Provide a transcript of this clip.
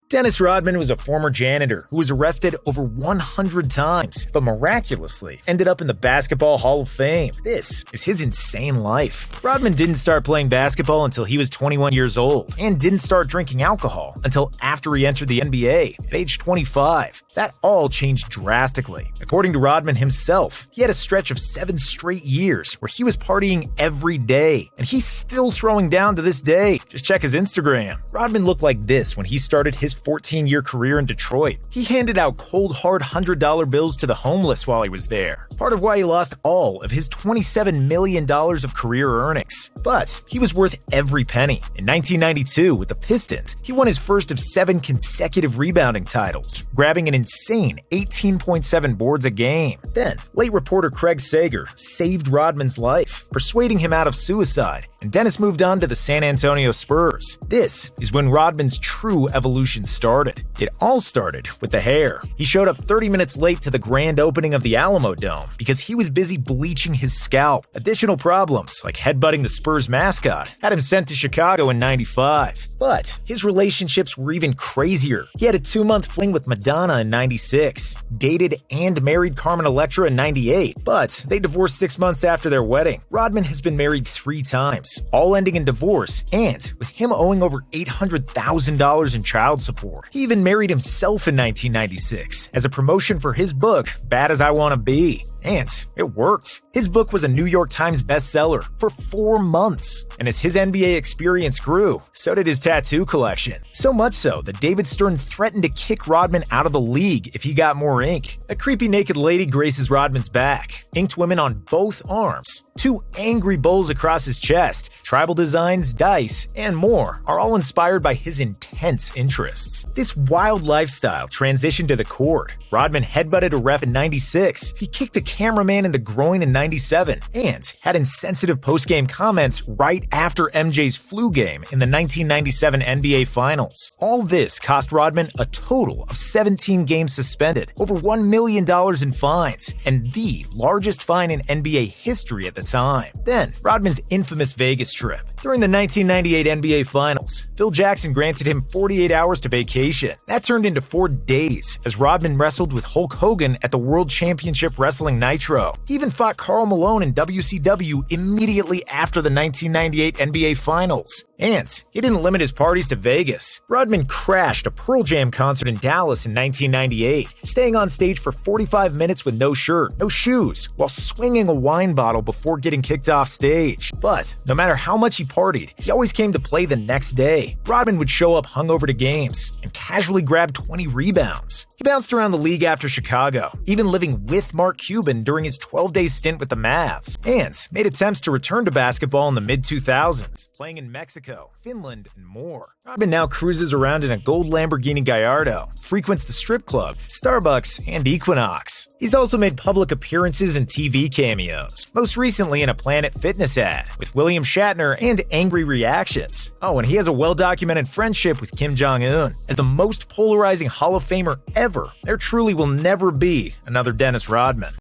Dennis Rodman was a former janitor who was arrested over 100 times, but miraculously ended up in the Basketball Hall of Fame. This is his insane life. Rodman didn't start playing basketball until he was 21 years old, and didn't start drinking alcohol until after he entered the NBA at age 25. That all changed drastically. According to Rodman himself, he had a stretch of 7 straight years where he was partying every day, and he's still throwing down to this day. Just check his Instagram. Rodman looked like this when he started his 14-year career in Detroit. He handed out cold hard $100 bills to the homeless while he was there, part of why he lost all of his $27 million of career earnings. But he was worth every penny. In 1992, with the Pistons, he won his first of 7 consecutive rebounding titles, grabbing an insane 18.7 boards a game. Then, late reporter Craig Sager saved Rodman's life, persuading him out of suicide, and Dennis moved on to the San Antonio Spurs. This is when Rodman's true evolution started. It all started with the hair. He showed up 30 minutes late to the grand opening of the Alamo Dome because he was busy bleaching his scalp. Additional problems, like headbutting the Spurs mascot, had him sent to Chicago in '95. But his relationships were even crazier. He had a 2-month fling with Madonna in '96, dated and married Carmen Electra in '98, but they divorced 6 months after their wedding. Rodman has been married 3 times, all ending in divorce, and with him owing over $800,000 in child support. He even married himself in 1996 as a promotion for his book, Bad as I Wanna Be. And it worked. His book was a New York Times bestseller for 4 months. And as his NBA experience grew, so did his tattoo collection. So much so that David Stern threatened to kick Rodman out of the league if he got more ink. A creepy naked lady graces Rodman's back, inked women on both arms, 2 angry bulls across his chest, tribal designs, dice, and more are all inspired by his intense interests. This wild lifestyle transitioned to the court. Rodman headbutted a ref in '96. He kicked a cameraman in the groin in '97 and had insensitive post-game comments right after MJ's flu game in the 1997 NBA Finals. All this cost Rodman a total of 17 games suspended, over $1 million in fines, and the largest fine in NBA history at the time. Then, Rodman's infamous Vegas trip. During the 1998 NBA Finals, Phil Jackson granted him 48 hours to vacation. That turned into 4 days as Rodman wrestled with Hulk Hogan at the World Championship Wrestling Nitro. He even fought Karl Malone in WCW immediately after the 1998 NBA Finals. And he didn't limit his parties to Vegas. Rodman crashed a Pearl Jam concert in Dallas in 1998, staying on stage for 45 minutes with no shirt, no shoes, while swinging a wine bottle before getting kicked off stage. But no matter how much he partied, he always came to play the next day. Rodman would show up hungover to games and casually grab 20 rebounds. He bounced around the league after Chicago, even living with Mark Cuban during his 12-day stint with the Mavs, and made attempts to return to basketball in the mid-2000s, playing in Mexico, Finland, and more. Rodman now cruises around in a gold Lamborghini Gallardo, frequents the strip club, Starbucks, and Equinox. He's also made public appearances and TV cameos, most recently in a Planet Fitness ad with William Shatner and Angry Reactions. Oh, and he has a well-documented friendship with Kim Jong-un. As the most polarizing Hall of Famer ever, there truly will never be another Dennis Rodman.